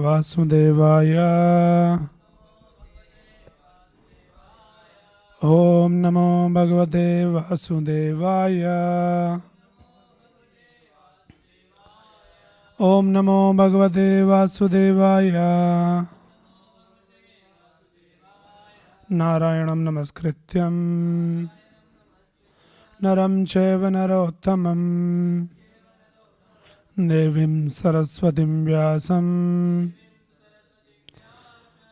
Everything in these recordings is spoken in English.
Vasudevaya. Om Namo Bhagavate Vasudevaya. Om Namo Bhagavate Vasudevaya. Narayanam Namaskrityam Naram Cheva Narottamam Devim Saraswatim Vyasam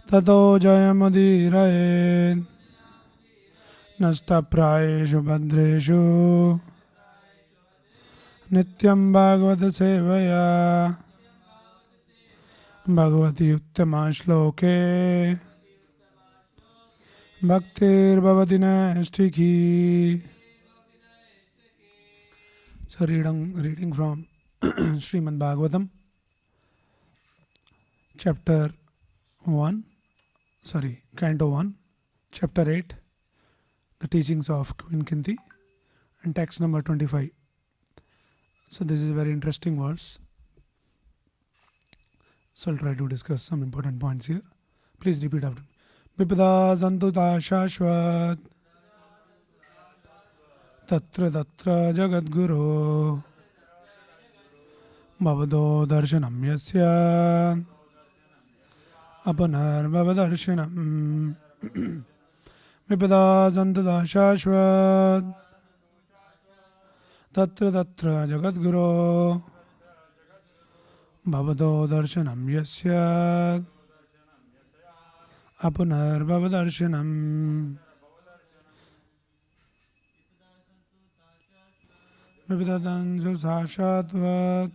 Tato Jayamudirayet Nashtaprayeshu Bhadreshu Nityam Bhagavata Sevaya Bhagavati Uttama Shloke Bhaktir Bhavati Naishtiki. So reading from Srimad Bhagavatam, Canto 1, Chapter 8, the teachings of Queen Kunti, and text number 25. So this is a very interesting verse. So I'll try to discuss some important points here. Please repeat after me. Vipada Santuta Shashvat Tatra Tatra Jagadguru Bhavado Darshanam Yasya Apanar Bhavadarshanam Vipada Santuta Shashvat Tatra Tatra Jagadguru Bhavado Darshanam Yasya Apunar Bhavadarshanam Vividatan Susashatvat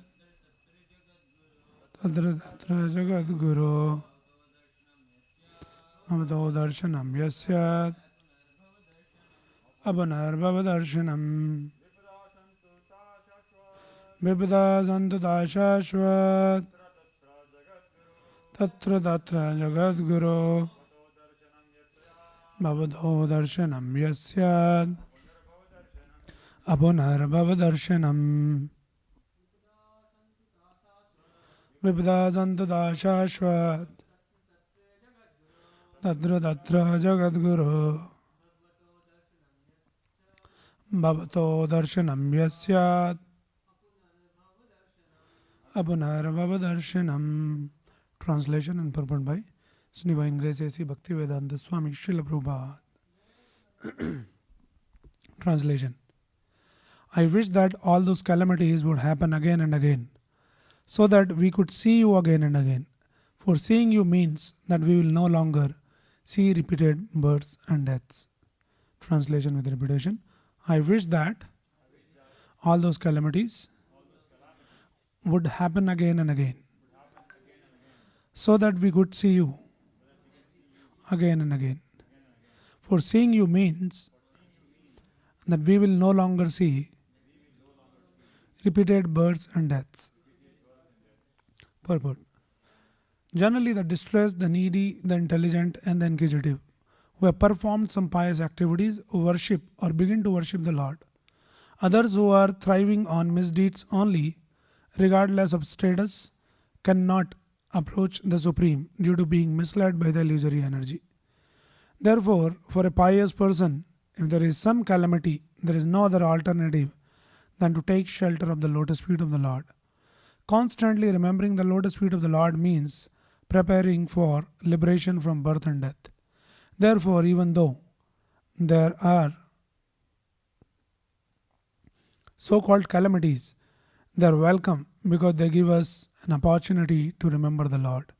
Tatra Tatra Jagadguru Bhavado Darshanam Yasyat Apunar Bhavadarshanam Vivida Santata Shashvat Tatra Tatra Jagadguru Bhavado Darshanam Yasyat Apunar Bhavadarshanam Vivida Santata Shashvat Tatra Tatra Jagadguru Bhavato Darshanam Yasyat Apunar Bhavadarshanam. Translation and purport by His Divine Grace A.C. Bhaktivedanta Swami Srila Prabhupada. Translation. I wish that all those calamities would happen again and again, so that we could see you again and again. For seeing you means that we will no longer see repeated births and deaths. Translation with repetition. I wish that all those calamities would happen again and again, so that we could see you again and again. For seeing you means that we will no longer see repeated births and deaths. Purport. Generally, the distressed, the needy, the intelligent, and the inquisitive who have performed some pious activities worship or begin to worship the Lord. Others who are thriving on misdeeds only, regardless of status, cannot approach the Supreme due to being misled by the illusory energy. Therefore, for a pious person, if there is some calamity, there is no other alternative than to take shelter of the lotus feet of the Lord. Constantly remembering the lotus feet of the Lord means preparing for liberation from birth and death. Therefore, even though there are so-called calamities, they are welcome because they give us an opportunity to remember the Lord,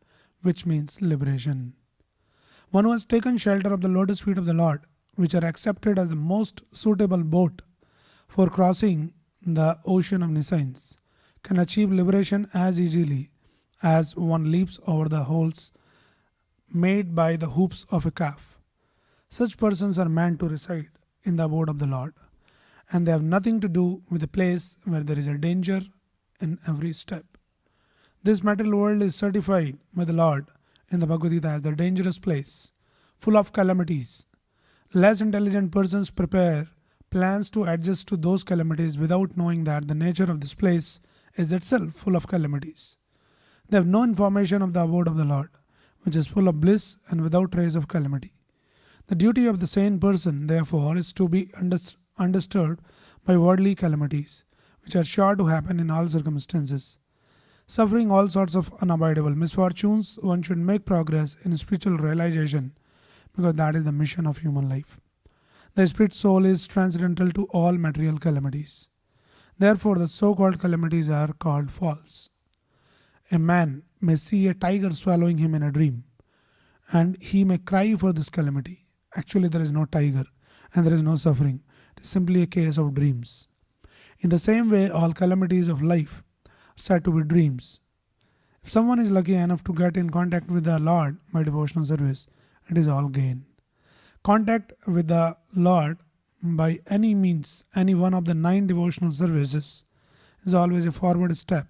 which means liberation. One who has taken shelter of the lotus feet of the Lord, which are accepted as the most suitable boat for crossing the ocean of nescience, can achieve liberation as easily as one leaps over the holes made by the hoops of a calf. Such persons are meant to reside in the abode of the Lord, and they have nothing to do with a place where there is a danger in every step. This material world is certified by the Lord in the Bhagavad Gita as the dangerous place, full of calamities. Less intelligent persons prepare plans to adjust to those calamities without knowing that the nature of this place is itself full of calamities. They have no information of the abode of the Lord, which is full of bliss and without trace of calamity. The duty of the sane person, therefore, is to be undisturbed by worldly calamities, which are sure to happen in all circumstances. Suffering all sorts of unavoidable misfortunes, one should make progress in spiritual realization because that is the mission of human life. The spirit soul is transcendental to all material calamities. Therefore, the so called calamities are called false. A man may see a tiger swallowing him in a dream, and he may cry for this calamity. Actually, there is no tiger and there is no suffering. It is simply a case of dreams. In the same way, all calamities of life are said to be dreams. If someone is lucky enough to get in contact with the Lord by devotional service, it is all gain. Contact with the Lord by any means, any one of the 9 devotional services, is always a forward step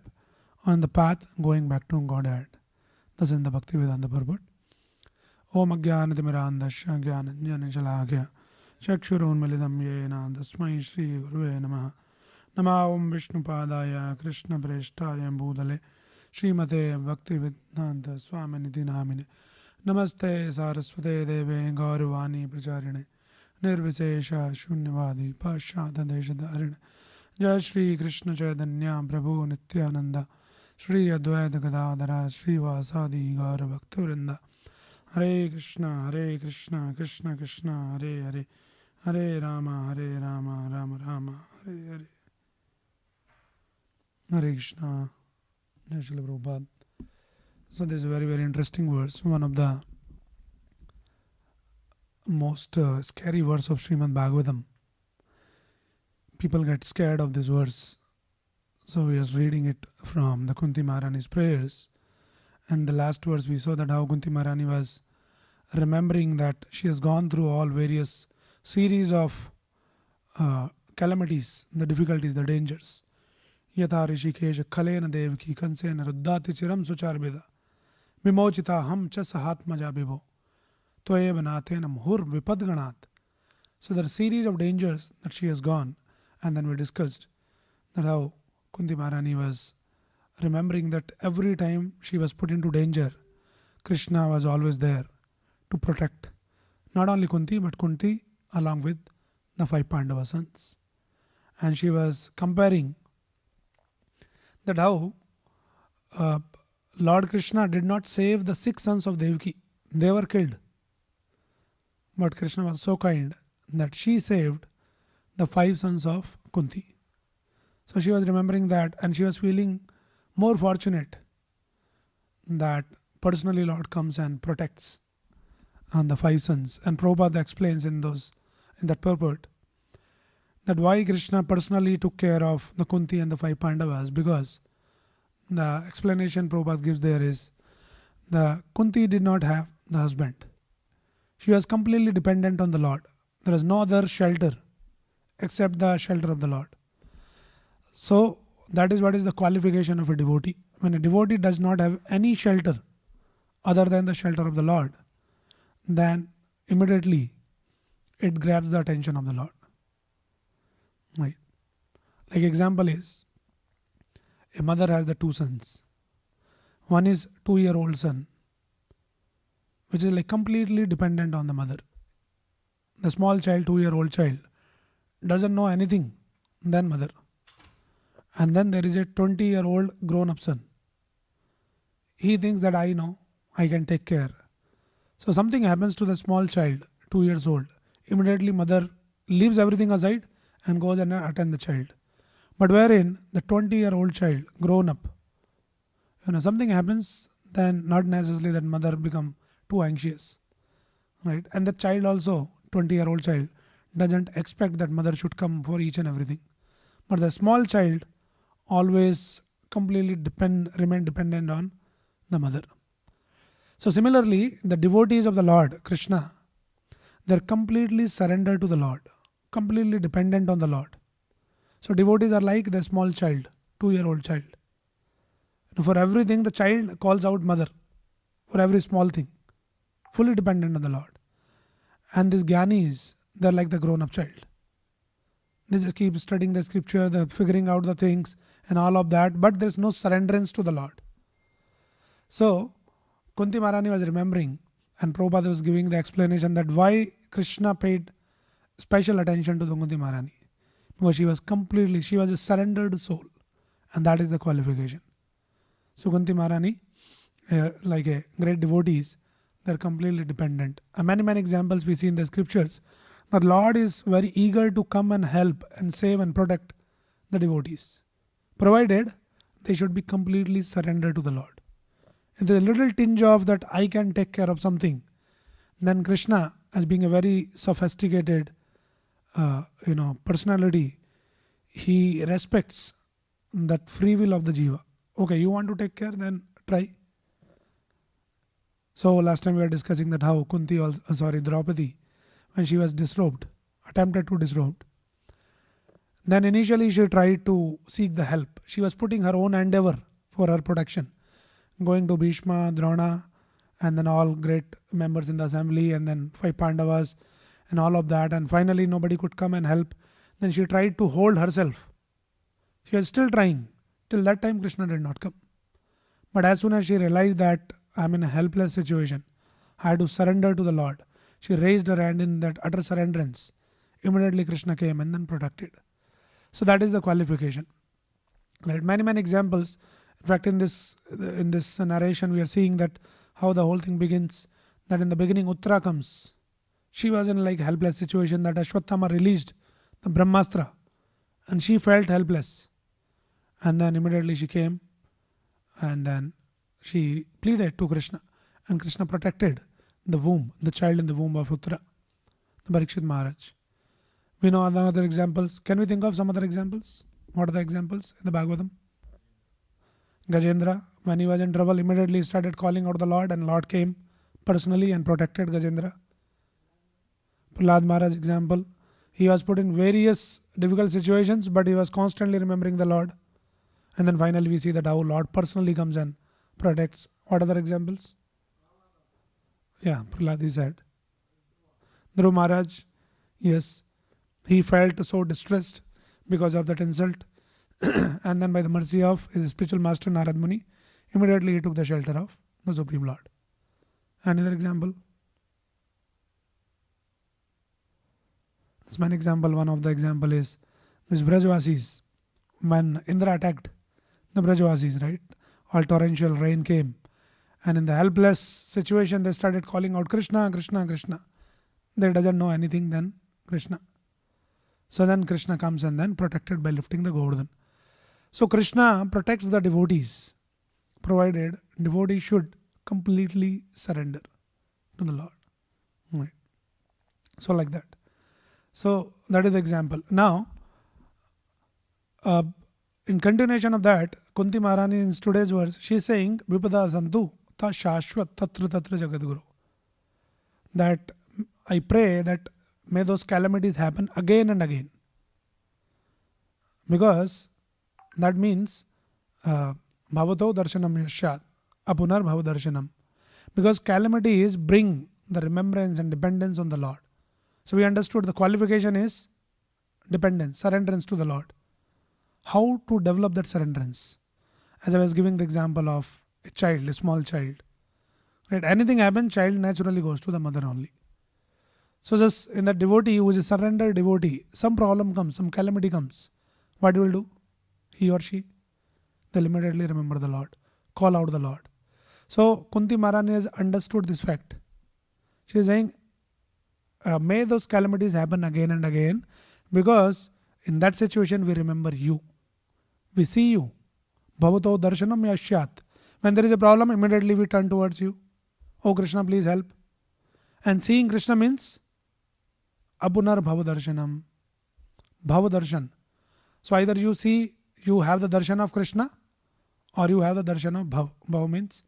on the path going back to Godhead. Thus in the Bhaktivedanta purport. Om Ajnanatimirandasya Jnananjana Shalakya Chakshurunmilitam Yena Tasmai Shri Guruve Namaha Nama Om Vishnupadaya Krishna Preshtaya Bhudale Srimate Bhaktivedanta Swaminiti Namine Namaste Saraswate Deve Gaurvani Pracharine Nirvisesha Shunyavadi Pashata Deshadharine Jai Shri Krishna Chaitanya Prabhu Nityananda Shri Advaita Gadadhara Shri Vasadi Gaura Bhaktivrinda Hare Krishna Krishna Krishna Hare Hare Hare Rama Rama Rama Hare Hare Hare Krishna. Jai Shri Prabhupada. So this is a very, very interesting verse. One of the most scary verse of Srimad Bhagavatam. People get scared of this verse. So we are reading it from the Kunti Maharani's prayers. And the last verse we saw that how Kunti Maharani was remembering that she has gone through all various series of calamities, the difficulties, the dangers. Yatha Rishikesha Khalena Devaki Kansena Ruddhati Chiram Sucharbeda Vimochita Ham Cha Sahatmaja Bibo Toye Banatenam Hur Vipadganat. So there are a series of dangers that she has gone, and then we discussed that how Kunti Maharani was remembering that every time she was put into danger, Krishna was always there to protect not only Kunti but Kunti along with the 5 Pandava sons. And she was comparing that how Lord Krishna did not save the 6 sons of Devaki. They were killed. But Krishna was so kind that she saved the 5 sons of Kunti. So she was remembering that, and she was feeling more fortunate that personally Lord comes and protects on the 5 sons. And Prabhupada explains in that purport that why Krishna personally took care of the Kunti and the 5 Pandavas, because the explanation Prabhupada gives there is the Kunti did not have the husband. She was completely dependent on the Lord. There is no other shelter except the shelter of the Lord. So that is what is the qualification of a devotee. When a devotee does not have any shelter other than the shelter of the Lord, then immediately it grabs the attention of the Lord. Right. Like example is, a mother has the 2 sons. One is 2-year-old son, which is like completely dependent on the mother. The small child, 2-year-old child, doesn't know anything than mother. And then there is a 20-year-old grown-up son. He thinks that I know, I can take care. So something happens to the small child, 2 years old. Immediately mother leaves everything aside and goes and attend the child. But wherein the 20-year-old child, grown up, something happens, then not necessarily that mother become too anxious. Right? And the child also, 20-year-old child, doesn't expect that mother should come for each and everything. But the small child always completely remain dependent on the mother. So similarly, the devotees of the Lord, Krishna, they're completely surrendered to the Lord, completely dependent on the Lord. So devotees are like the small child, 2-year-old child. For everything, the child calls out mother, for every small thing, fully dependent on the Lord. And these Gyanis, they're like the grown-up child. They just keep studying the scripture, they're figuring out the things and all of that, but there's no surrenderance to the Lord. So Kunti Maharani was remembering, and Prabhupada was giving the explanation that why Krishna paid special attention to the Kunti Maharani. Because she was a surrendered soul, and that is the qualification. So Kunti Maharani, like a great devotees, they're completely dependent. And many examples we see in the scriptures. The Lord is very eager to come and help and save and protect the devotees, provided they should be completely surrendered to the Lord. If there's a little tinge of that I can take care of something, then Krishna, as being a very sophisticated, personality, he respects that free will of the jiva. Okay, you want to take care, then try. So last time we were discussing that how Draupadi, when she was disrobed, attempted to disrobe, then initially she tried to seek the help. She was putting her own endeavor for her protection, going to Bhishma, Drona, and then all great members in the assembly, and then 5 Pandavas, and all of that. And finally, nobody could come and help. Then she tried to hold herself. She was still trying. Till that time, Krishna did not come. But as soon as she realized that I'm in a helpless situation, I had to surrender to the Lord. She raised her hand in that utter surrenderance. Immediately, Krishna came and then protected. So that is the qualification. Right? Many examples. In fact, in this narration, we are seeing that how the whole thing begins. That in the beginning, Uttara comes. She was in like helpless situation that Ashwatthama released the Brahmastra, and she felt helpless. And then immediately she came, and then she pleaded to Krishna, and Krishna protected the womb, the child in the womb of Uttara, the Parikshit Maharaj. We know other examples. Can we think of some other examples? What are the examples in the Bhagavatam? Gajendra, when he was in trouble, immediately started calling out the Lord, and Lord came personally and protected Gajendra. Prahlad Maharaj example, he was put in various difficult situations, but he was constantly remembering the Lord. And then finally we see that how Lord personally comes and protects. What other examples? Yeah, Prahlad he said. Dhruv Maharaj, yes, he felt so distressed because of that insult. And then by the mercy of his spiritual master Narad Muni, immediately he took the shelter of the Supreme Lord. Another example? This one example, one of the example is this Brajvasis. When Indra attacked the Brajvasis, right? All torrential rain came. And in the helpless situation, they started calling out Krishna, Krishna, Krishna. They doesn't know anything than Krishna. So then Krishna comes and then protected by lifting the Govardhan. So Krishna protects the devotees, provided devotees should completely surrender to the Lord. Right. So like that. So that is the example. Now, in continuation of that, Kunti Maharani in today's verse, she is saying, Vipada Santu Ta Shashvat Tatra Tatra Jagadguru. That I pray that may those calamities happen again and again. Because that means Bhavato Darshanam Yashat, Apunar Bhava Darshanam. Because calamities bring the remembrance and dependence on the Lord. So we understood the qualification is dependence, surrenderance to the Lord. How to develop that surrenderance? As I was giving the example of a child, a small child. Right? Anything happens, child naturally goes to the mother only. So just in that devotee who is a surrendered devotee, some problem comes, some calamity comes. What will do? He or she? They'll immediately remember the Lord. Call out the Lord. So Kunti Maharani has understood this fact. She is saying, may those calamities happen again and again, because in that situation we remember you. We see you. Bhavato darshanam yashyat. When there is a problem, immediately we turn towards you. Oh Krishna, please help. And seeing Krishna means apunar bhava darshanam. Bhava darshan. So either you see, you have the darshan of Krishna, or you have the darshan of bhav. Bhav means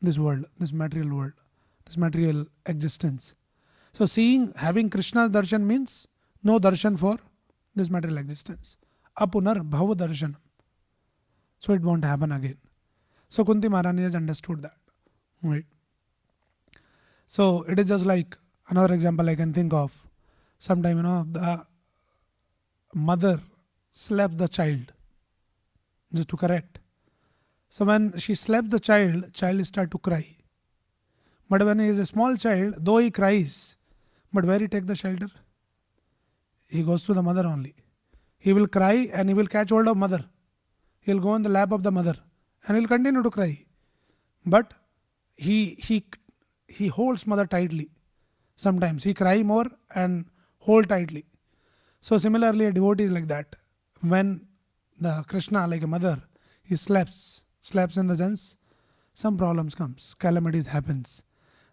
this world, this material world, this material existence. So seeing, having Krishna's darshan means no darshan for this material existence. Apunar bhava darshanam. So it won't happen again. So Kunti Maharani has understood that. Right. So it is just like another example I can think of. Sometime, the mother slaps the child just to correct. So when she slaps the child start to cry. But when he is a small child, though he cries, but where he take the shelter? He goes to the mother only. He will cry and he will catch hold of mother. He'll go in the lap of the mother and he'll continue to cry. But he holds mother tightly. Sometimes he cry more and hold tightly. So similarly, a devotee is like that. When the Krishna, like a mother, he slaps in the sense some problems comes, calamities happens.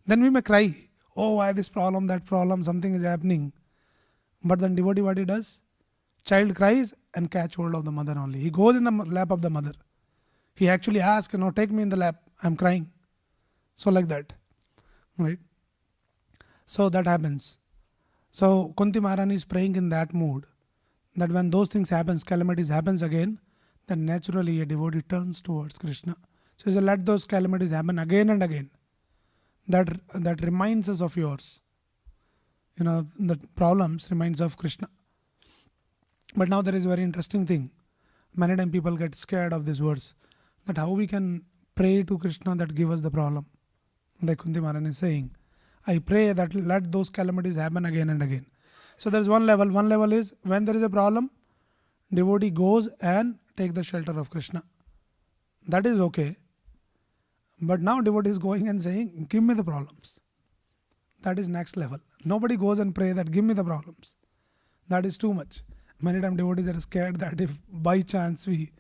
Then we may cry, oh why this problem, that problem, something is happening. But then devotee what he does? Child cries and catch hold of the mother only. He goes in the lap of the mother. He actually asks, take me in the lap. I'm crying. So like that. Right? So that happens. So Kunti Maharani is praying in that mood, that when those things happens, calamities happens again, then naturally a devotee turns towards Krishna. So he says, let those calamities happen again and again. That reminds us of yours. The problems reminds of Krishna. But now there is a very interesting thing. Many times people get scared of this verse, that how we can pray to Krishna that give us the problem. Like Kunti Maharani is saying, I pray that let those calamities happen again and again. So there is one level. One level is when there is a problem, devotee goes and take the shelter of Krishna. That is okay. But now devotee is going and saying, give me the problems. That is next level. Nobody goes and pray that give me the problems. That is too much. Many times devotees are scared that if by chance we,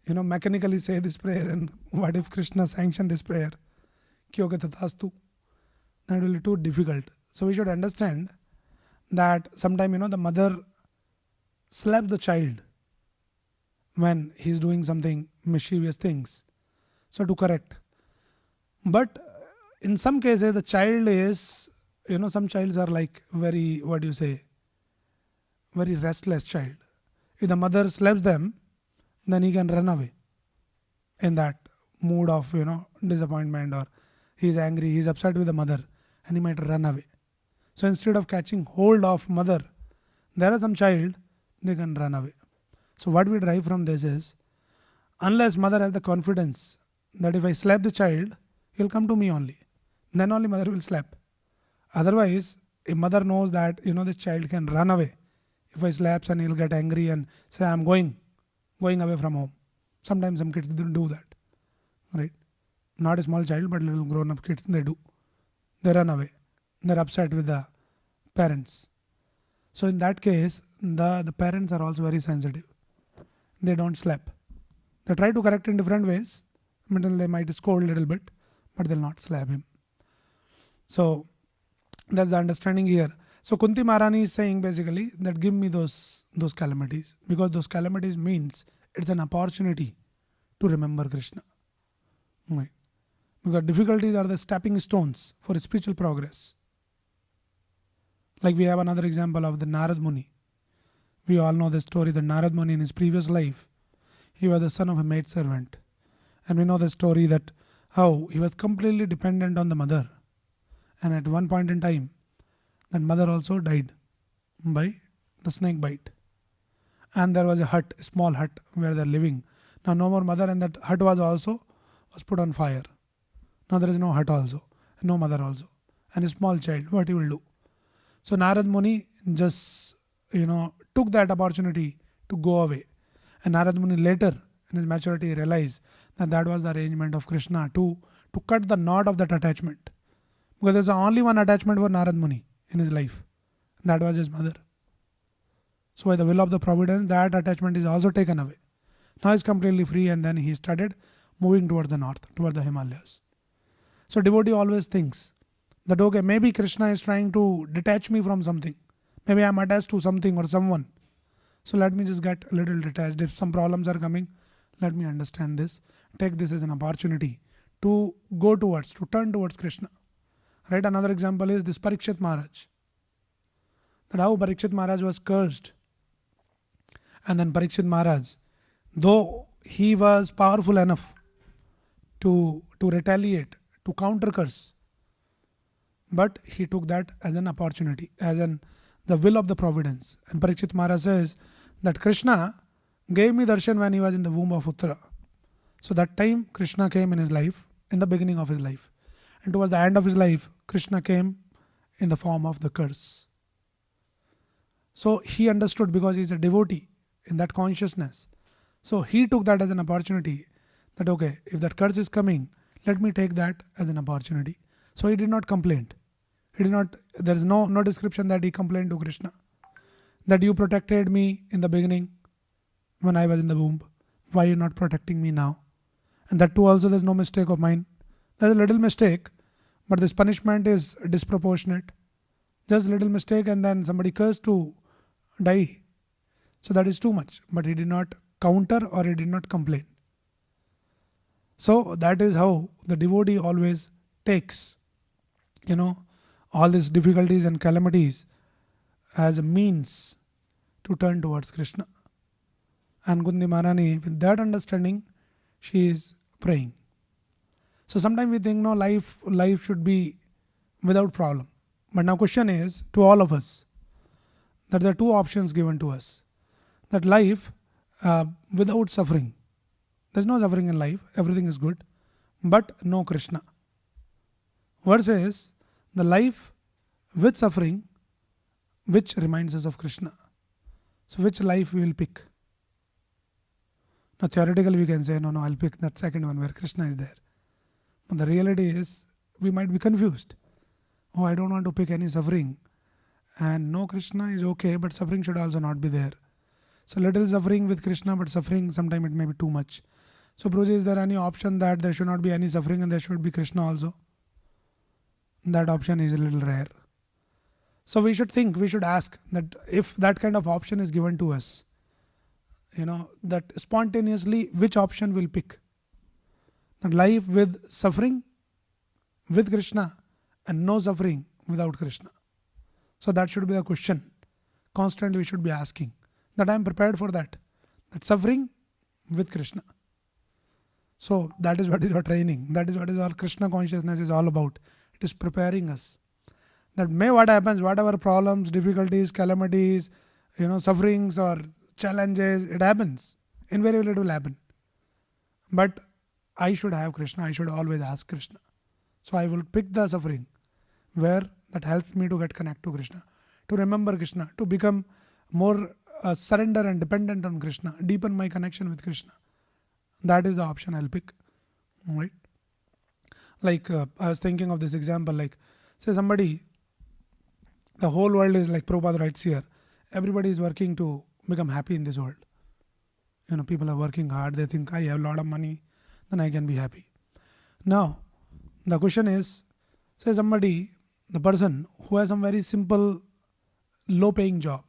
mechanically say this prayer, and what if Krishna sanction this prayer? Kyoke tathastu. That will be too difficult. So we should understand that sometimes, the mother slaps the child when he is doing something mischievous things. So to correct. But in some cases the child is, some childs are like very, very restless child. If the mother slaps them, then he can run away in that mood of, disappointment, or he is angry, he is upset with the mother, and he might run away. So instead of catching hold of mother, there are some child, they can run away. So what we derive from this is, unless mother has the confidence that if I slap the child, he'll come to me only, then only mother will slap. Otherwise, if mother knows that, the child can run away, if I slaps and he'll get angry and say, I'm going away from home. Sometimes some kids do that, right? Not a small child, but little grown up kids, they do. They run away. They're upset with the parents. So in that case, the parents are also very sensitive. They don't slap. They try to correct in different ways. They might scold a little bit, but they'll not slap him. So that's the understanding here. So Kunti Maharani is saying basically that give me those calamities, because those calamities means it's an opportunity to remember Krishna. Right? Because difficulties are the stepping stones for spiritual progress. Like we have another example of the Narad Muni. We all know the story that Narad Muni in his previous life, he was the son of a maid servant. And we know the story that how he was completely dependent on the mother. And at one point in time, that mother also died by the snake bite. And there was a small hut where they're living. Now no more mother, and that hut was put on fire. Now there is no hut also, no mother also, and a small child. What he will do? So Narad Muni just, took that opportunity to go away. And Narad Muni later, in his maturity, realized that was the arrangement of Krishna to cut the knot of that attachment. Because there's only one attachment for Narad Muni in his life. That was his mother. So by the will of the providence, that attachment is also taken away. Now he's completely free, and then he started moving towards the north, towards the Himalayas. So devotee always thinks that okay, maybe Krishna is trying to detach me from something. Maybe I'm attached to something or someone. So let me just get a little detached. If some problems are coming, let me understand this. Take this as an opportunity to turn towards Krishna. Right? Another example is this Parikshit Maharaj. That how Parikshit Maharaj was cursed. And then Parikshit Maharaj, though he was powerful enough to retaliate, to counter curse, but he took that as an opportunity, the will of the providence. And Parikshit Maharaj says that Krishna gave me darshan when he was in the womb of Uttara. So that time Krishna came in his life, in the beginning of his life. And towards the end of his life, Krishna came in the form of the curse. So he understood, because he is a devotee in that consciousness. So he took that as an opportunity, that okay, if that curse is coming, let me take that as an opportunity. So he did not complain. He did not, there is no description that he complained to Krishna, that you protected me in the beginning when I was in the womb. Why are you not protecting me now? And that too also, there's no mistake of mine. There's a little mistake, but this punishment is disproportionate. Just a little mistake and then somebody cursed to die. So that is too much. But he did not counter or he did not complain. So that is how the devotee always takes, all these difficulties and calamities as a means to turn towards Krishna. And Kunti Maharani, with that understanding, she is praying. So sometimes we think, no, life should be without problem. But now question is to all of us, that there are two options given to us. That life without suffering. There's no suffering in life, everything is good, but no Krishna. Versus the life with suffering, which reminds us of Krishna. So which life we will pick? Now theoretically we can say, no, I'll pick that second one where Krishna is there. But the reality is, we might be confused. Oh, I don't want to pick any suffering. And no, Krishna is okay, but suffering should also not be there. So little suffering with Krishna, but suffering sometimes it may be too much. So Prabhuji, is there any option that there should not be any suffering and there should be Krishna also? That option is a little rare. So we should think, we should ask that if that kind of option is given to us, that spontaneously which option will pick? That life with suffering with Krishna and no suffering without Krishna. So that should be the question. Constantly we should be asking that I am prepared for that. That suffering with Krishna. So that is what is our training. That is what is our Krishna consciousness is all about. It is preparing us. That may what happens, whatever problems, difficulties, calamities, sufferings or challenges, it happens. Invariably it will happen. But I should have Krishna. I should always ask Krishna. So I will pick the suffering where that helps me to get connect to Krishna, to remember Krishna, to become more surrender and dependent on Krishna, deepen my connection with Krishna. That is the option I'll pick. Right? Like I was thinking of this example, like say somebody, the whole world is like Prabhupada writes here, everybody is working to become happy in this world. People are working hard, they think I have a lot of money, then I can be happy. Now, the question is, say somebody, the person who has some very simple, low paying job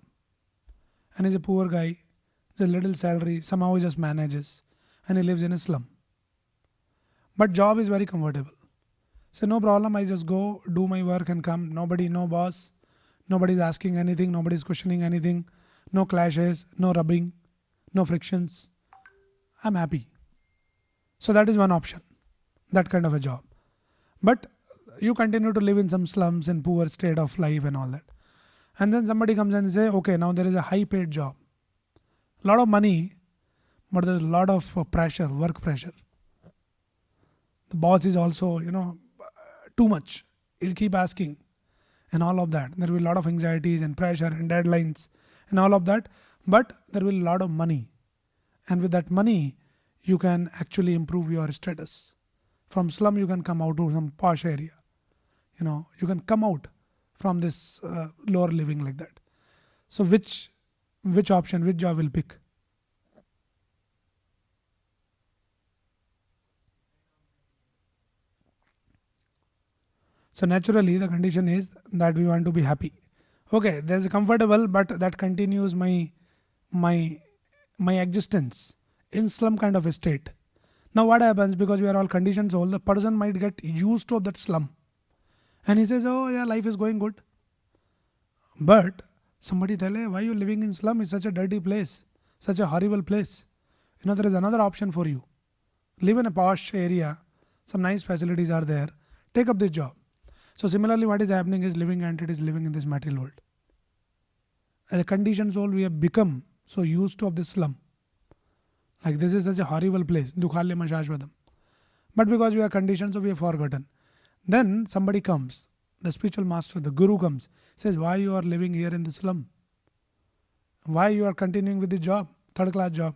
and is a poor guy, has a little salary, somehow he just manages and he lives in a slum. But job is very comfortable. So no problem, I just go, do my work and come. Nobody, no boss, nobody is asking anything, nobody is questioning anything, no clashes, no rubbing, no frictions. I'm happy. So that is one option, that kind of a job. But you continue to live in some slums and poor state of life and all that. And then somebody comes and say, okay, now there is a high paid job. A lot of money, but there's a lot of pressure, work pressure. The boss is also, too much. He'll keep asking and all of that. There will be a lot of anxieties and pressure and deadlines and all of that. But there will be a lot of money. And with that money, you can actually improve your status. From slum, you can come out to some posh area. You can come out from this lower living like that. So which option, which job will pick? So naturally, the condition is that we want to be happy. Okay, there's a comfortable, but that continues my existence in slum kind of a state. Now what happens, because we are all conditioned soul, the person might get used to that slum. And he says, oh yeah, life is going good. But somebody tell, hey, why are you living in slum? It's such a dirty place, such a horrible place. There is another option for you. Live in a posh area, some nice facilities are there. Take up this job. So similarly, what is happening is living entities living in this material world. As a conditioned soul, we have become so used to of this slum. Like this is such a horrible place. Dukhalyam Shashvatam. But because we are conditioned, so we have forgotten. Then somebody comes, the spiritual master, the guru comes, says, why you are living here in the slum? Why you are continuing with the job, third class job?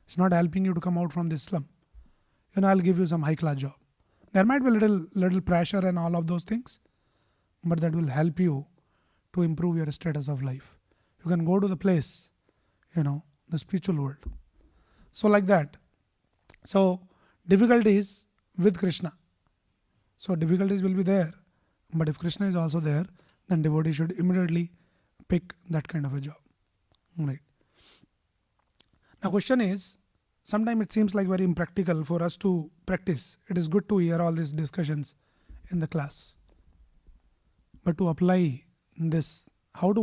It's not helping you to come out from this slum. I'll give you some high class job. There might be little pressure and all of those things, but that will help you to improve your status of life. You can go to the place, the spiritual world. So like that. So difficulties with Krishna. So difficulties will be there, but if Krishna is also there, then devotee should immediately pick that kind of a job. Right. Now question is, sometimes it seems like very impractical for us to practice. It is good to hear all these discussions in the class. But to apply this,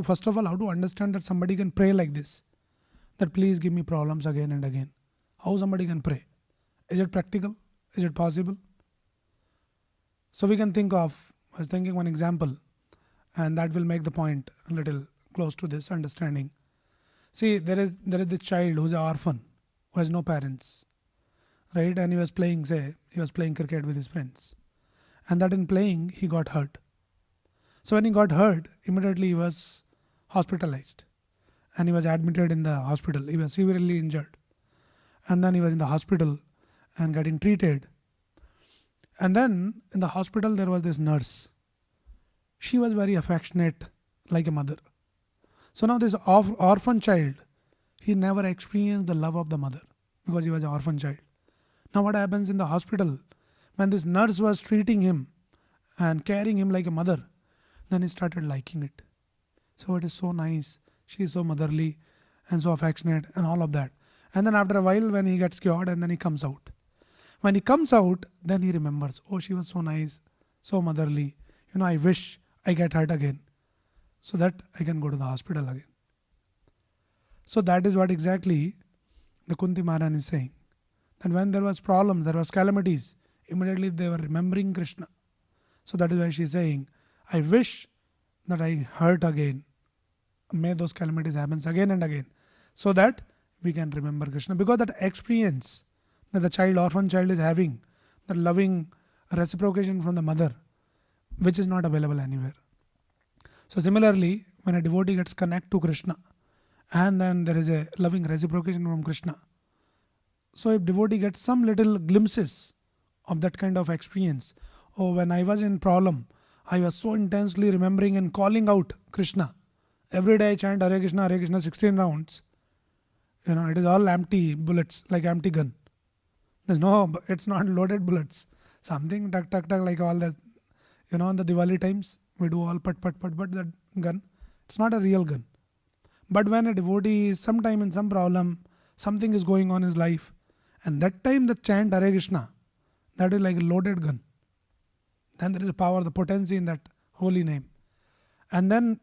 first of all, how to understand that somebody can pray like this, that please give me problems again and again. How somebody can pray? Is it practical? Is it possible? So we can I was thinking one example, and that will make the point a little close to this understanding. See, there is this child who is an orphan, who has no parents, right? And he was playing cricket with his friends. And that in playing, he got hurt. So when he got hurt, immediately he was hospitalized. And he was admitted in the hospital. He was severely injured. And then he was in the hospital and getting treated. And then in the hospital, there was this nurse. She was very affectionate, like a mother. So now this orphan child, he never experienced the love of the mother because he was an orphan child. Now what happens in the hospital? When this nurse was treating him and caring him like a mother, then he started liking it. So it is so nice. She is so motherly and so affectionate and all of that. And then after a while, when he gets cured, and then he comes out. When he comes out, then he remembers, oh, she was so nice, so motherly. I wish I get hurt again so that I can go to the hospital again. So that is what exactly the Kunti Maharani is saying. That when there was problems, there was calamities, immediately they were remembering Krishna. So that is why she is saying, I wish that I hurt again. May those calamities happen again and again, so that we can remember Krishna. Because that experience that the orphan child is having, that loving reciprocation from the mother, which is not available anywhere. So similarly, when a devotee gets connected to Krishna, and then there is a loving reciprocation from Krishna. So if devotee gets some little glimpses of that kind of experience, oh, when I was in problem, I was so intensely remembering and calling out Krishna. Every day I chant Hare Krishna 16 rounds. It is all empty bullets, like empty gun. It's not loaded bullets. Something tuck like all that. On the Diwali times, we do all pat, but that gun, it's not a real gun. But when a devotee is sometime in some problem, something is going on in his life, and that time the chant Hare Krishna, that is like a loaded gun. Then there is a power, the potency in that holy name. And then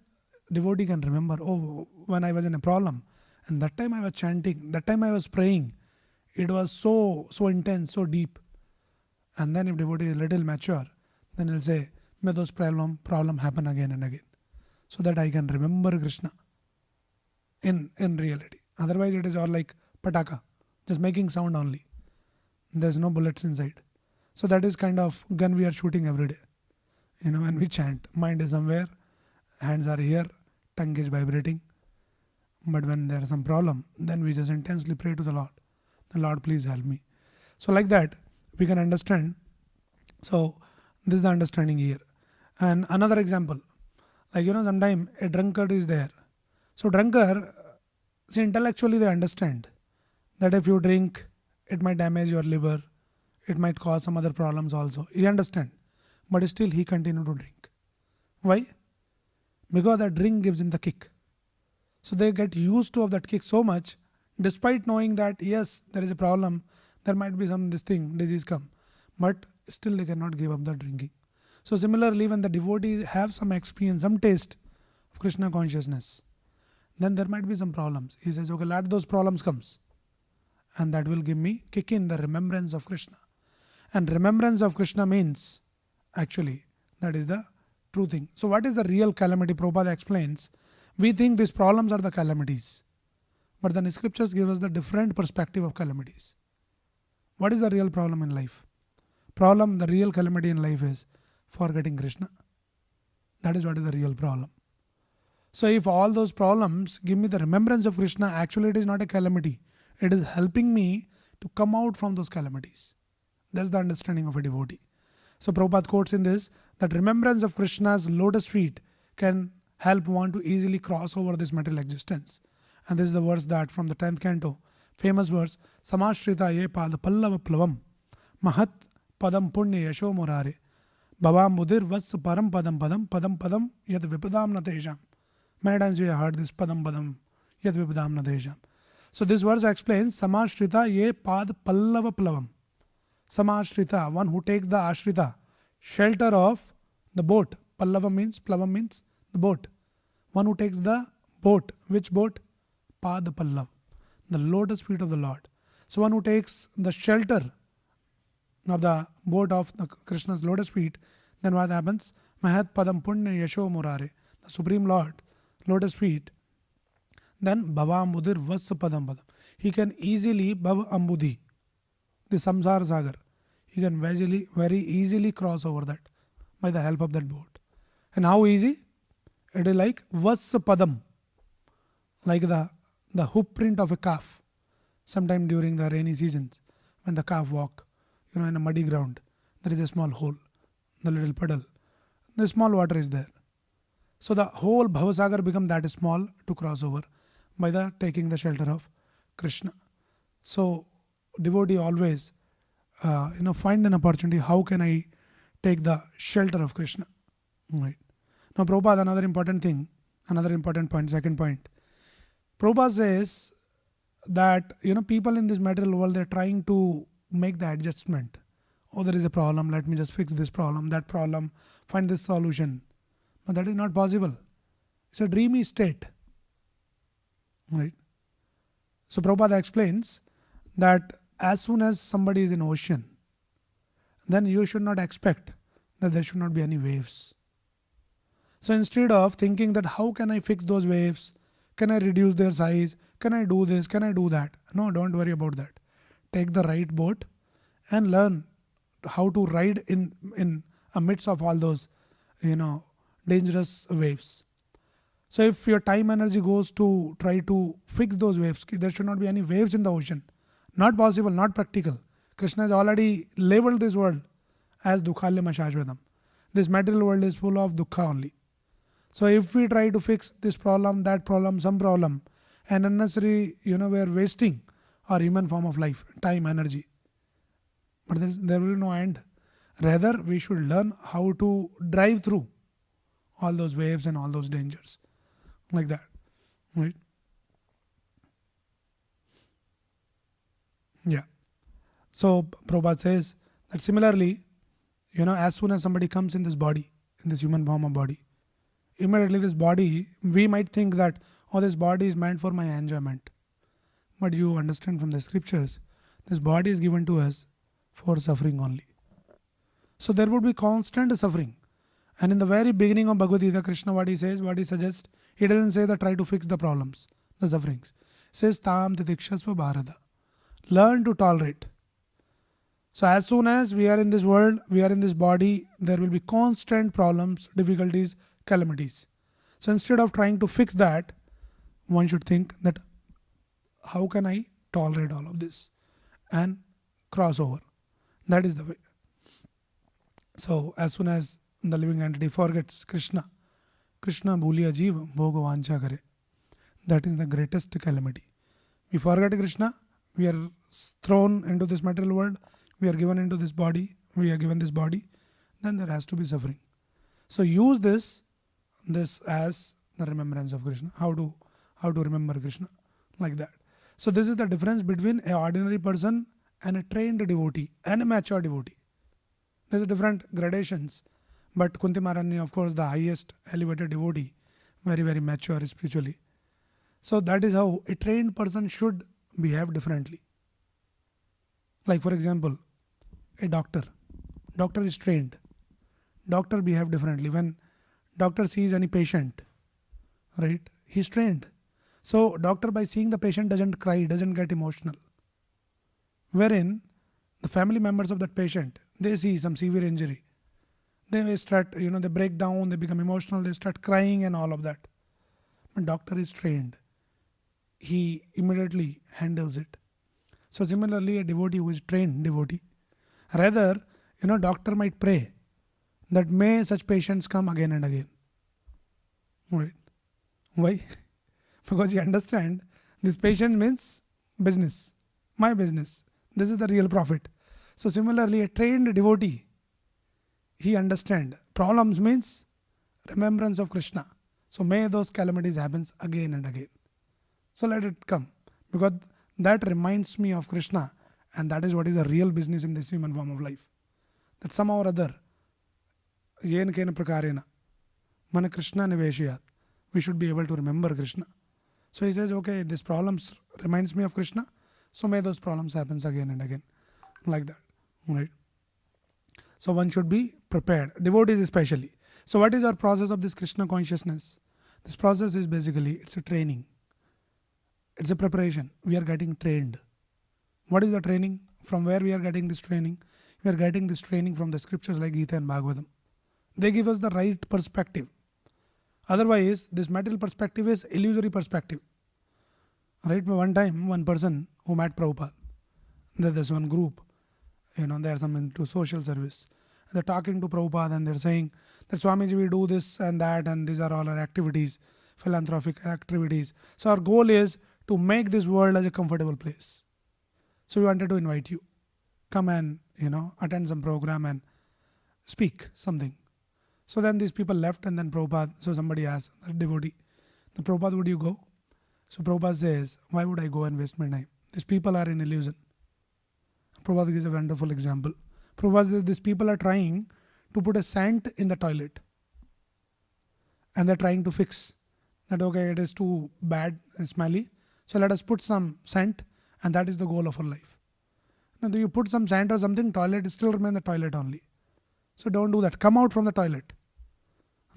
devotee can remember, oh, when I was in a problem, and that time I was chanting, that time I was praying, it was so intense, so deep. And then if devotee is a little mature, then he'll say, may those problem happen again and again, so that I can remember Krishna in reality. Otherwise it is all like pataka, just making sound only. There's no bullets inside. So that is kind of gun we are shooting every day. When we chant, mind is somewhere, hands are here, tongue is vibrating. But when there is some problem, then we just intensely pray to the Lord. The Lord, please help me. So like that, we can understand. So this is the understanding here. And another example, like sometimes a drunkard is there. So drunkard, see, intellectually they understand that if you drink, it might damage your liver, it might cause some other problems also. He understand, but still he continue to drink. Why? Because that drink gives him the kick. So they get used to of that kick so much, despite knowing that yes, there is a problem, there might be some disease come, but still they cannot give up the drinking. So similarly, when the devotees have some experience, some taste of Krishna consciousness, then there might be some problems. He says, okay, let those problems comes, and that will give me kick in the remembrance of Krishna. And remembrance of Krishna means, actually, that is the true thing. So what is the real calamity? Prabhupada explains, we think these problems are the calamities. But then scriptures give us the different perspective of calamities. What is the real problem in life? The real calamity in life is forgetting Krishna. That is what is the real problem. So if all those problems give me the remembrance of Krishna, actually it is not a calamity. It is helping me to come out from those calamities. That's the understanding of a devotee. So Prabhupada quotes in this that remembrance of Krishna's lotus feet can help one to easily cross over this material existence. And this is the verse that from the 10th canto, famous verse, Samashrita ye pada pallava plavam mahat padam punya yasho murare bhavam mudir vas param padam padam padam padam yad vipadam natesham. Many times we have heard this padam padam yad vipadam natesham. So this verse explains Samashrita ye pad pallava plavam. Samashrita, one who takes the ashrita, shelter of the boat. Pallava means, plavam means the boat. One who takes the boat. Which boat? Pad pallav, the lotus feet of the Lord. So one who takes the shelter of the boat of the Krishna's lotus feet, then what happens? Mahat padam punya yasho murare, the Supreme Lord, lotus feet. Then bhava mudir vas padam padam. He can easily bhav ambudhi, the samsara sagar. He can very easily cross over that by the help of that boat. And how easy? It is like vas padam, like the hoof print of a calf. Sometime during the rainy seasons, when the calf walk, in a muddy ground, there is a small hole, the little puddle. The small water is there. So the whole Bhavasagar become that small to cross over by the taking the shelter of Krishna. So devotee always find an opportunity. How can I take the shelter of Krishna? Right. Now Prabhupada, another important point, second point. Prabhupada says that people in this material world, they're trying to make the adjustment. Oh, there is a problem, let me just fix this problem, that problem, find this solution. But that is not possible. It's a dreamy state. Right? So Prabhupada explains that as soon as somebody is in ocean, then you should not expect that there should not be any waves. So instead of thinking that how can I fix those waves, can I reduce their size, can I do this, can I do that? No, don't worry about that. Take the right boat and learn how to ride in amidst of all those dangerous waves. So if your time energy goes to try to fix those waves, there should not be any waves in the ocean. Not possible, not practical. Krishna has already labeled this world as dukhalyam ashashvatam. This material world is full of dukkha only. So if we try to fix this problem, that problem, some problem, and unnecessary, we are wasting our human form of life, time, energy. But there will be no end. Rather, we should learn how to drive through all those waves and all those dangers. Like that. Right? Yeah. So Prabhupada says that similarly, as soon as somebody comes in this body, in this human form of body, immediately this body, we might think that, this body is meant for my enjoyment. But you understand from the scriptures, this body is given to us for suffering only. So there would be constant suffering. And in the very beginning of Bhagavad Gita, Krishna, what he says, what he suggests, he doesn't say that try to fix the problems, the sufferings. He says, Tam titikshasva bharata. Learn to tolerate. So as soon as we are in this world, we are in this body, there will be constant problems, difficulties, calamities. So instead of trying to fix that, one should think that how can I tolerate all of this and cross over. That is the way. So as soon as the living entity forgets Krishna bhuliya jeev bhoga vancha kare. That is the greatest calamity. We forget Krishna, we are thrown into this material world, we are given into this body, we are given this body, then there has to be suffering. So use this as the remembrance of Krishna. How to remember Krishna, like that. So this is the difference between an ordinary person and a trained devotee and a mature devotee. There are different gradations, but Kunti Maharani, of course, the highest elevated devotee, very, very mature spiritually. So that is how a trained person should behave differently. Like for example, a doctor is trained. Doctor behave differently. When doctor sees any patient, right, he's trained. So doctor, by seeing the patient, doesn't cry, doesn't get emotional. Wherein the family members of that patient, they see some severe injury, they may start, they break down, they become emotional, they start crying and all of that. But doctor is trained, he immediately handles it. So similarly, a devotee who is trained devotee, rather, doctor might pray that may such patients come again and again. Right? Why? Because you understand this patient means business, my business. This is the real profit. So similarly, a trained devotee, he understand problems means remembrance of Krishna. So may those calamities happens again and again. So let it come, because that reminds me of Krishna, and that is what is the real business in this human form of life. That somehow or other, yen kena prakarena, mana Krishna niveshayat, we should be able to remember Krishna. So he says, okay, this problems reminds me of Krishna, so may those problems happens again and again, like that, right? So one should be prepared, devotees especially. So what is our process of this Krishna consciousness? This process is basically, it's a training. It's a preparation. We are getting trained. What is the training? From where we are getting this training? We are getting this training from the scriptures like Gita and Bhagavatam. They give us the right perspective. Otherwise, this material perspective is illusory perspective. Right? One time, one person who met Prabhupada, there's one group, they are some into social service. They're talking to Prabhupada and they're saying that Swamiji, we do this and that, and these are all our activities, philanthropic activities. So our goal is to make this world as a comfortable place. So we wanted to invite you. Come and, attend some program and speak something. So then these people left, and then Prabhupada, so somebody asked, a devotee, the Prabhupada, would you go? So Prabhupada says, why would I go and waste my time? These people are in illusion. Prabhupada gives a wonderful example. Prabhupada says, these people are trying to put a scent in the toilet. And they're trying to fix that, okay, it is too bad and smelly. So let us put some scent, and that is the goal of our life. Now, you put some scent or something, toilet still remain the toilet only. So don't do that. Come out from the toilet.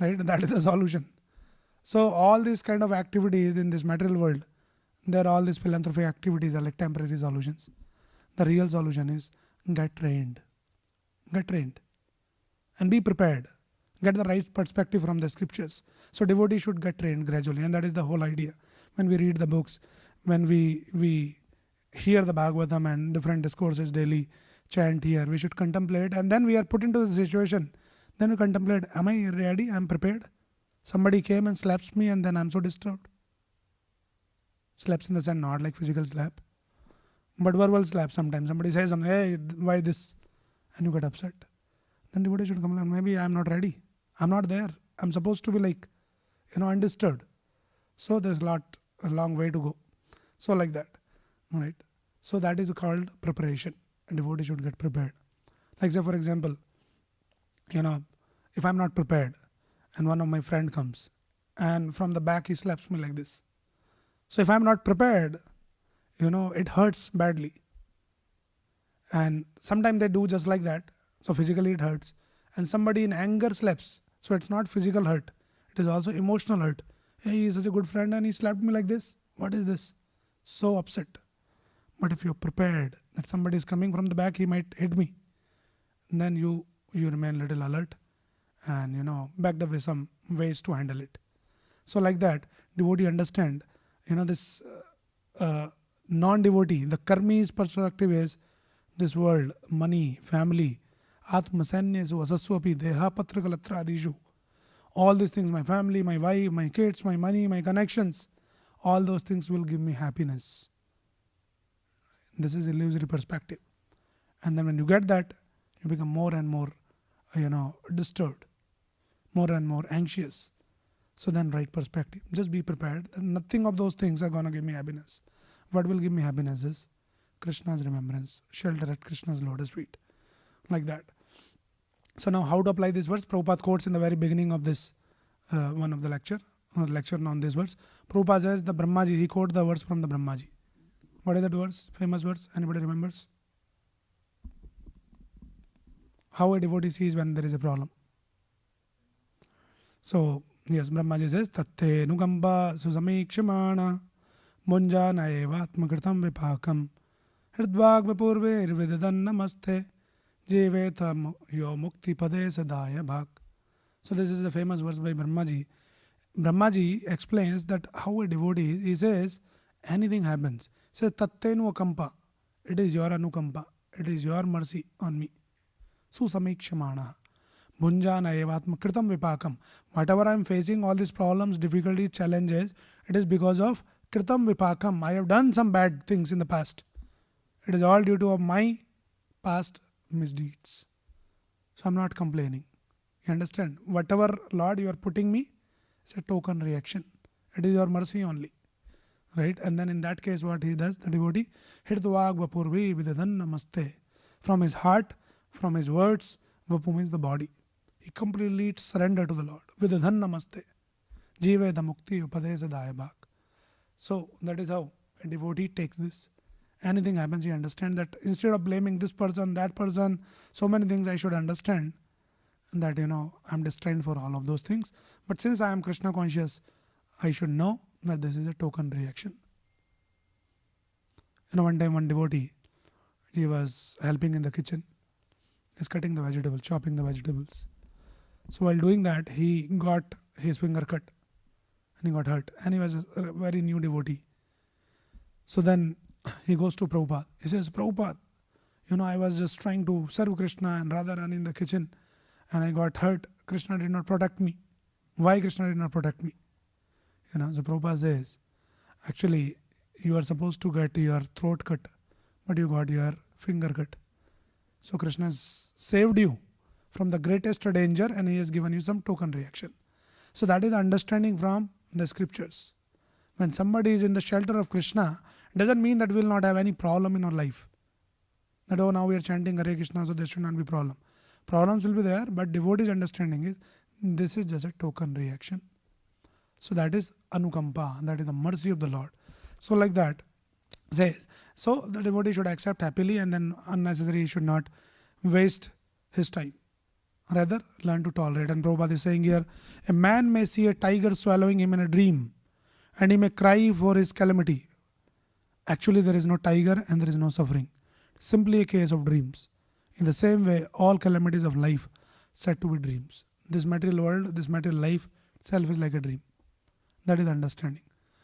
Right? That is the solution. So all these kind of activities in this material world, there are all these philanthropic activities are like temporary solutions. The real solution is get trained. Get trained. And be prepared. Get the right perspective from the scriptures. So devotee should get trained gradually, and that is the whole idea. When we read the books, when we hear the Bhagavatam and different discourses daily, chant here, we should contemplate, and then we are put into the situation. Then we contemplate, am I ready? I am prepared. Somebody came and slaps me, and then I am so disturbed. Slaps in the sense not like physical slap, but verbal slap sometimes. Somebody says something, hey, why this? And you get upset. Then devotee should come along, maybe I am not ready. I am not there. I am supposed to be like, undisturbed. So there's a long way to go. So like that. Right? So that is called preparation. A devotee should get prepared. Like say for example, if I'm not prepared and one of my friend comes and from the back he slaps me like this. So if I'm not prepared, it hurts badly. And sometimes they do just like that. So physically it hurts. And somebody in anger slaps. So it's not physical hurt. It is also emotional hurt. Hey, he is such a good friend and he slapped me like this. What is this? So upset. But if you're prepared that somebody is coming from the back, he might hit me. And then you remain little alert and backed away some ways to handle it. So like that, devotee understand, this non-devotee, the karmi's perspective is this world, money, family, atmasanya asaswapi deha patra kalatra adishu. All these things, my family, my wife, my kids, my money, my connections, all those things will give me happiness. This is illusory perspective. And then when you get that, you become more and more, disturbed, more and more anxious. So then right perspective. Just be prepared. Nothing of those things are going to give me happiness. What will give me happiness is Krishna's remembrance, shelter at Krishna's lotus feet. Like that. So now how to apply this verse? Prabhupada quotes in the very beginning of this one of the lecture on this verse. Prabhupada says the Brahmaji, he quotes the verse from the Brahmaji. What is that verse? Famous verse? Anybody remembers? How a devotee sees when there is a problem. So, yes, Brahmaji says, Tatte nugamba susamikshimana Munjana evatmakritam vipakam hridvag vipurve namaste Jevetam yo mukti pade sadaya bhak. So this is a famous verse by Brahmaji. Brahmaji explains that how a devotee, he says, anything happens. He says, Tattenu akampa. It is your anukampa. It is your mercy on me. Susamikshamana. Bhunjana evatma kritam vipakam. Whatever I am facing, all these problems, difficulties, challenges, it is because of kritam vipakam. I have done some bad things in the past. It is all due to my past misdeeds. So I am not complaining. You understand? Whatever, Lord, you are putting me, it's a token reaction. It is your mercy only. Right? And then in that case, what he does, the devotee, Hirdvag Vapurvi Vidadan Namaste. From his heart, from his words, Vapu means the body. He completely surrender to the Lord. Vidadan Namaste. Jive the Mukti Upadesa Dayabhak. So that is how a devotee takes this. Anything happens, he understands that instead of blaming this person, that person, so many things I should understand that, I'm destined for all of those things. But since I am Krishna conscious, I should know that this is a token reaction. One time one devotee, he was helping in the kitchen. He's cutting the vegetables, chopping the vegetables. So while doing that, he got his finger cut and he got hurt. And he was a very new devotee. So then he goes to Prabhupada. He says, Prabhupada, I was just trying to serve Krishna and Radharani in the kitchen and I got hurt. Krishna did not protect me. Why Krishna did not protect me? So Prabhupada says, actually, you are supposed to get your throat cut, but you got your finger cut. So Krishna has saved you from the greatest danger and he has given you some token reaction. So that is the understanding from the scriptures. When somebody is in the shelter of Krishna, doesn't mean that we will not have any problem in our life. That, now we are chanting Hare Krishna, so there should not be problem. Problems will be there, but devotee's understanding is this is just a token reaction. So that is anukampa, that is the mercy of the Lord. So like that says, so the devotee should accept happily and then unnecessarily he should not waste his time. Rather, learn to tolerate. And Prabhupada is saying here, a man may see a tiger swallowing him in a dream and he may cry for his calamity. Actually, there is no tiger and there is no suffering. Simply a case of dreams. In the same way, all calamities of life said to be dreams. This material world, this material life itself is like a dream. That is understanding.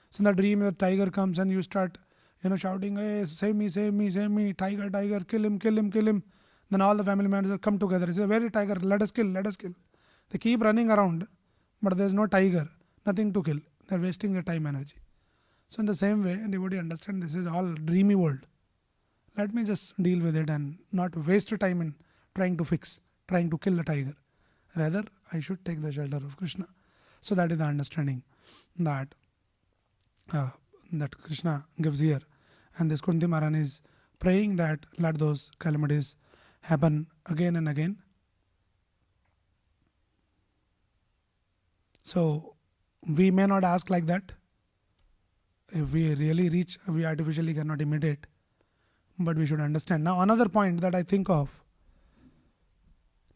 So in the dream, the tiger comes and you start, shouting, hey, save me, save me, save me, tiger, tiger, kill him, kill him, kill him. Then all the family members come together. They say, where is tiger? Let us kill, let us kill. They keep running around, but there is no tiger, nothing to kill. They are wasting their time, energy. So in the same way, devotee understand this is all dreamy world. Let me just deal with it and not waste time in trying to fix, trying to kill the tiger. Rather, I should take the shelter of Krishna. So that is the understanding that that Krishna gives here. And this Kunti Maharani is praying that let those calamities happen again and again. So we may not ask like that. If we really reach, we artificially cannot imitate. But we should understand. Now another point that I think of.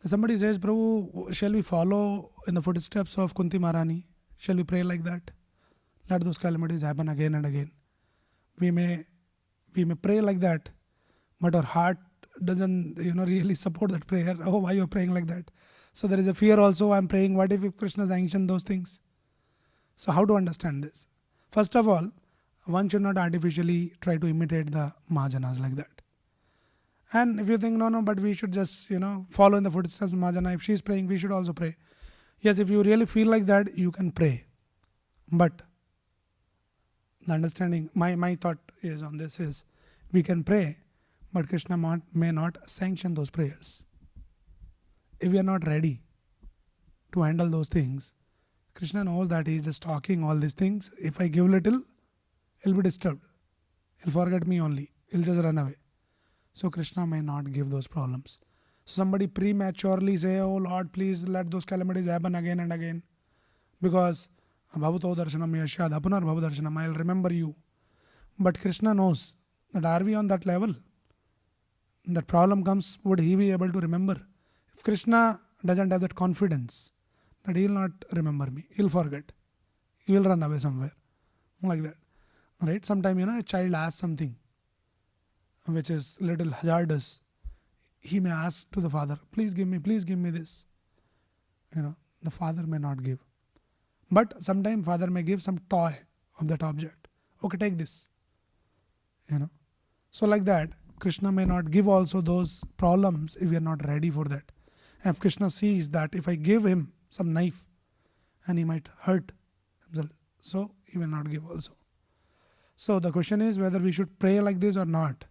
Somebody says, Prabhu, shall we follow in the footsteps of Kunti Maharani? Shall we pray like that? Let those calamities happen again and again. We may pray like that, but our heart doesn't really support that prayer. Oh, why you're praying like that? So there is a fear also. I'm praying, what if Krishna sanctions those things? So how to understand this? First of all, one should not artificially try to imitate the Mahajanas like that. And if you think, no, but we should just, follow in the footsteps of Mahajana. If she is praying, we should also pray. Yes, if you really feel like that, you can pray. But the understanding, my thought is on this is, we can pray, but Krishna may not sanction those prayers. If we are not ready to handle those things, Krishna knows that he is just talking all these things. If I give little, he'll be disturbed. He'll forget me only. He'll just run away. So Krishna may not give those problems. So somebody prematurely say, oh Lord, please let those calamities happen again and again. Because Bhavato Darshanam Yashad Apunar Bhava Darshanam, I'll remember you. But Krishna knows that are we on that level? That problem comes, would he be able to remember? If Krishna doesn't have that confidence that he will not remember me, he'll forget. He will run away somewhere. Like that. right? Sometimes, a child asks something which is little hazardous. He may ask to the father, please give me this. The father may not give. But sometimes father may give some toy of that object. Okay, take this. You know. So like that, Krishna may not give also those problems if we are not ready for that. If Krishna sees that if I give him some knife and he might hurt himself, so he will not give also. So the question is whether we should pray like this or not.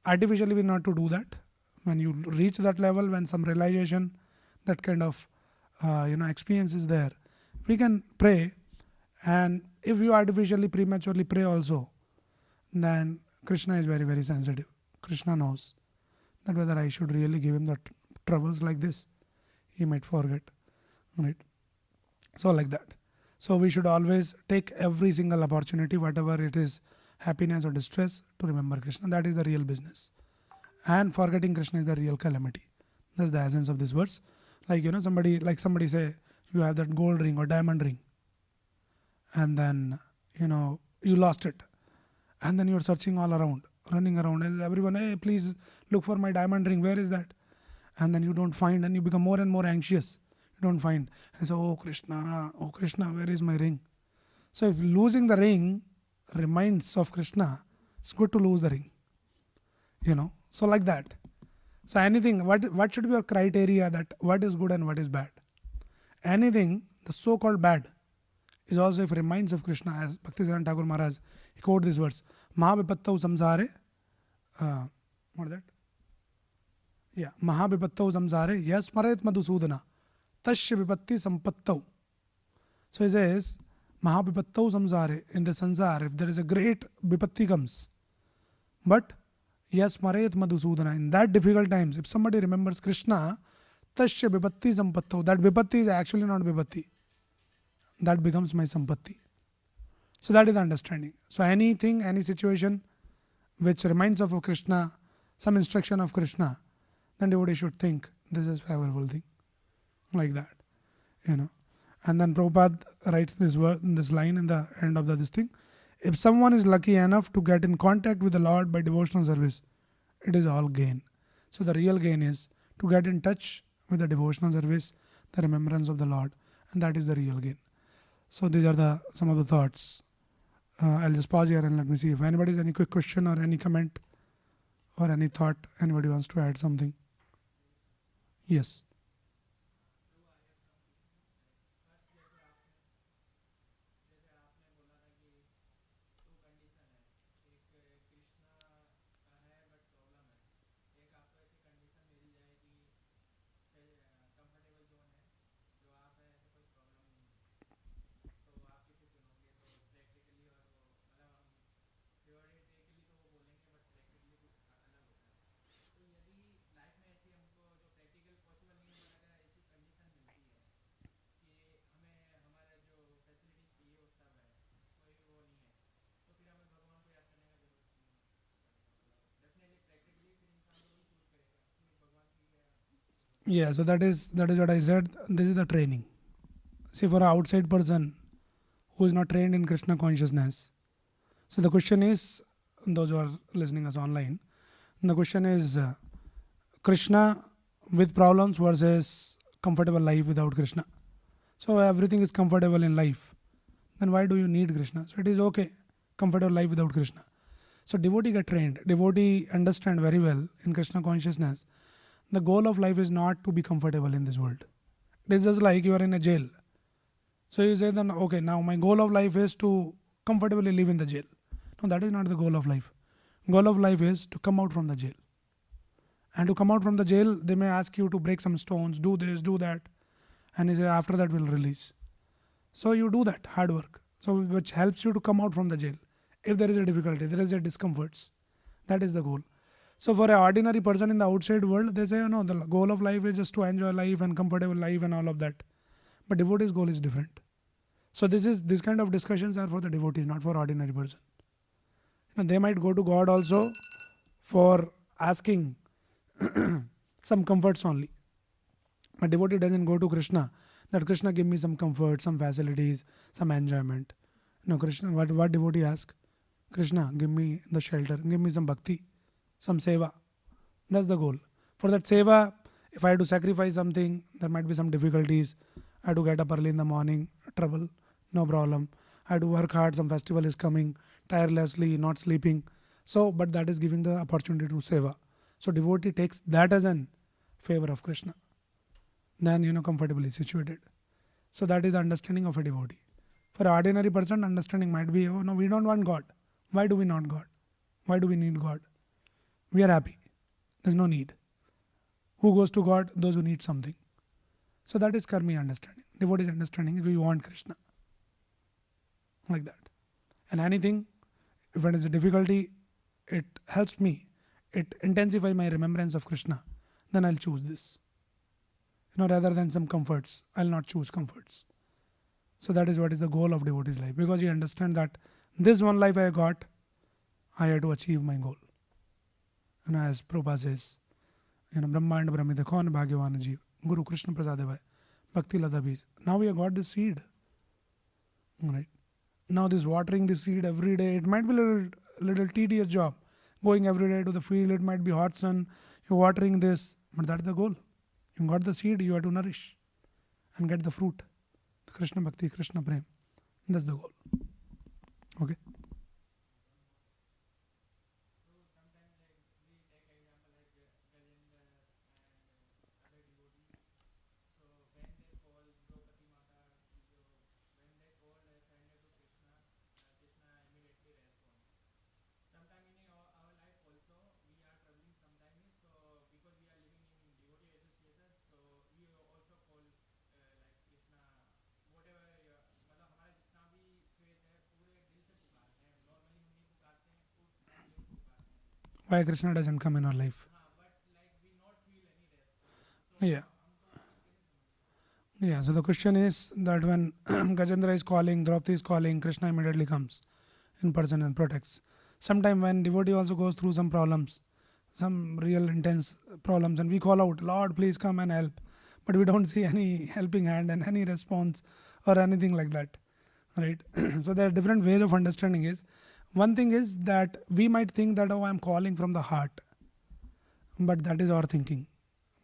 Artificially we not to do that. When you reach that level, when some realization, that kind of experience is there, we can pray. And if you artificially prematurely pray also, then Krishna is very very sensitive. Krishna knows that whether I should really give him the troubles like this, he might forget, right? So like that. So we should always take every single opportunity, whatever it is, happiness or distress, to remember Krishna. That is the real business. And forgetting Krishna is the real calamity. That's the essence of this verse. Like somebody say you have that gold ring or diamond ring, and then you lost it, and then you're searching all around, running around, and everyone, hey, please look for my diamond ring. Where is that? And then you don't find, and you become more and more anxious. You don't find, and so oh Krishna, where is my ring? So if losing the ring reminds of Krishna, it's good to lose the ring. So like that. So anything, what should be your criteria that what is good and what is bad? Anything, the so-called bad, is also if it reminds of Krishna, as Bhakti Thakur Maharaj, he quote this verse, Mahavipattau samsare, what is that? Yeah, Mahavipattau samsare, yasmaret madhusudana, tasya vipatti sampattau. So he says, Mahavipattau samsare, in the sansar, if there is a great vipatti comes, but yasmaret madhusudana, in that difficult times, if somebody remembers Krishna, tasya vipatti sampattau, that vipatti is actually not vipatti. That becomes my sampatti. So that is the understanding. So anything, any situation which reminds of Krishna, some instruction of Krishna, then devotee should think this is favorable thing. Like that. And then Prabhupada writes this line in the end of this thing. If someone is lucky enough to get in contact with the Lord by devotional service, it is all gain. So the real gain is to get in touch with the devotional service, the remembrance of the Lord, and that is the real gain. So these are some of the thoughts. I'll just pause here and let me see if anybody has any quick question or any comment or any thought. Anybody wants to add something? Yes. Yeah, so that is what I said. This is the training. See, for an outside person who is not trained in Krishna consciousness, so the question is, those who are listening us online, the question is Krishna with problems versus comfortable life without Krishna. So everything is comfortable in life. Then why do you need Krishna? So it is okay, comfortable life without Krishna. So devotee get trained. Devotee understand very well in Krishna consciousness. The goal of life is not to be comfortable in this world. It is just like you are in a jail. So you say then, okay, now my goal of life is to comfortably live in the jail. No, that is not the goal of life. Goal of life is to come out from the jail. And to come out from the jail, they may ask you to break some stones, do this, do that. And he say, after that we'll release. So you do that, hard work. So which helps you to come out from the jail. If there is a difficulty, there is a discomforts. That is the goal. So for an ordinary person in the outside world, they say, no, the goal of life is just to enjoy life and comfortable life and all of that. But devotee's goal is different. So this kind of discussions are for the devotees, not for ordinary person. They might go to God also for asking some comforts only. But devotee doesn't go to Krishna, that Krishna give me some comfort, some facilities, some enjoyment. No, Krishna, what devotee asks? Krishna, give me the shelter, give me some bhakti, some seva. That's the goal. For that seva, if I had to sacrifice something, there might be some difficulties. I had to get up early in the morning, trouble, no problem. I had to work hard, some festival is coming, tirelessly, not sleeping. So, but that is giving the opportunity to seva. So, devotee takes that as an favor of Krishna. Then, comfortably situated. So, that is the understanding of a devotee. For an ordinary person, understanding might be, oh no, we don't want God. Why do we not God? Why do we need God? We are happy. There's no need. Who goes to God? Those who need something. So that is karmi understanding. Devotee's understanding is we want Krishna. Like that. And anything, if it is a difficulty, it helps me. It intensifies my remembrance of Krishna. Then I'll choose this. Rather than some comforts, I'll not choose comforts. So that is what is the goal of devotee's life. Because you understand that this one life I got, I had to achieve my goal. As Prabhupada says, Brahmand Brahmida Khan Bhagyavan Jeev, Guru Krishna Prasadevai, Bhakti Lada Bij. Now we have got this seed. Right? Now this watering this seed every day, it might be a little tedious job. Going every day to the field, it might be hot sun, you're watering this, but that's the goal. You got the seed, you have to nourish and get the fruit. The Krishna Bhakti, Krishna Prem. That's the goal. Okay. Why Krishna doesn't come in our life? Yeah. Yeah, so the question is that when Gajendra is calling, Draupadi is calling, Krishna immediately comes in person and protects. Sometime when devotee also goes through some problems, some real intense problems, and we call out, Lord, please come and help. But we don't see any helping hand and any response or anything like that. Right? So there are different ways of understanding is. One thing is that we might think that, oh, I'm calling from the heart. But that is our thinking.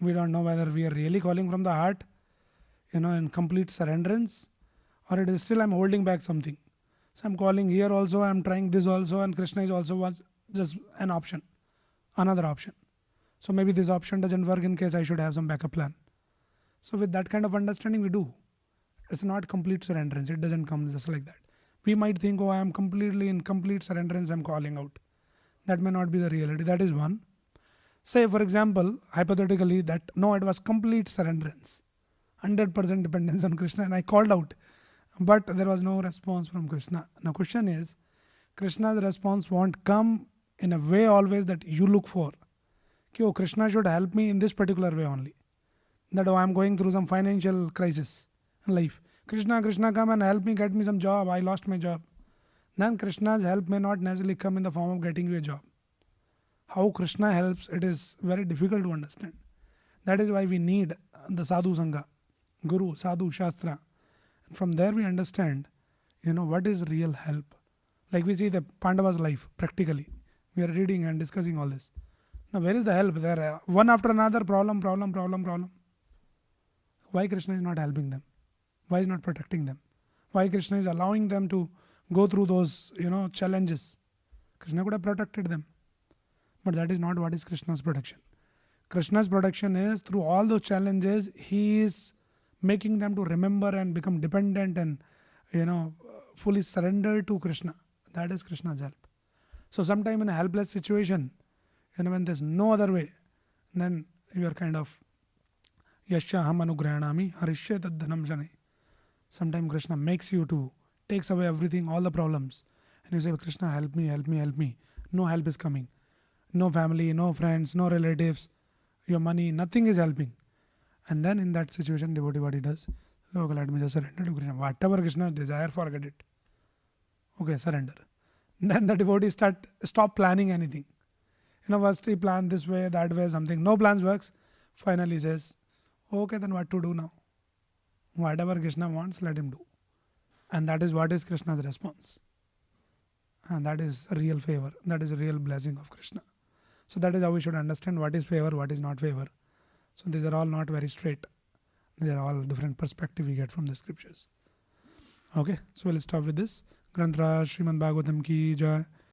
We don't know whether we are really calling from the heart, in complete surrenderance, or it is still I'm holding back something. So I'm calling here also, I'm trying this also, and Krishna is also was just an option, another option. So maybe this option doesn't work in case I should have some backup plan. So with that kind of understanding we do. It's not complete surrenderance. It doesn't come just like that. We might think, oh, I am completely in complete surrenderance, I'm calling out. That may not be the reality. That is one. Say, for example, hypothetically, that no, it was complete surrenderance, 100% dependence on Krishna, and I called out, but there was no response from Krishna. Now, question is, Krishna's response won't come in a way always that you look for. Oh, Krishna should help me in this particular way only. That, oh, I'm going through some financial crisis in life. Krishna, come and help me get me some job. I lost my job. Then Krishna's help may not necessarily come in the form of getting you a job. How Krishna helps, it is very difficult to understand. That is why we need the Sadhu Sangha, Guru, Sadhu, Shastra. And from there we understand, what is real help. Like we see the Pandava's life, practically. We are reading and discussing all this. Now where is the help? There one after another problem. Why Krishna is not helping them? Why is not protecting them? Why Krishna is allowing them to go through those, challenges? Krishna could have protected them. But that is not what is Krishna's protection. Krishna's protection is through all those challenges, he is making them to remember and become dependent and, fully surrendered to Krishna. That is Krishna's help. So sometime in a helpless situation, when there's no other way, then you are kind of Yasya ham anugrahanami harishya tad dhanam janai. Sometimes Krishna makes you to, takes away everything, all the problems. And you say, Krishna, help me. No help is coming. No family, no friends, no relatives, your money, nothing is helping. And then in that situation, devotee what he does? Okay, let me just surrender to Krishna. Whatever Krishna desire, forget it. Okay, surrender. Then the devotee stop planning anything. First he plan this way, that way, something. No plans works. Finally says, okay, then what to do now? Whatever Krishna wants, let him do. And that is what is Krishna's response. And that is a real favor. That is a real blessing of Krishna. So that is how we should understand what is favor, what is not favor. So these are all not very straight. These are all different perspective we get from the scriptures. Okay, so we'll stop with this. Granthra Srimad Bhagavatam ki jai.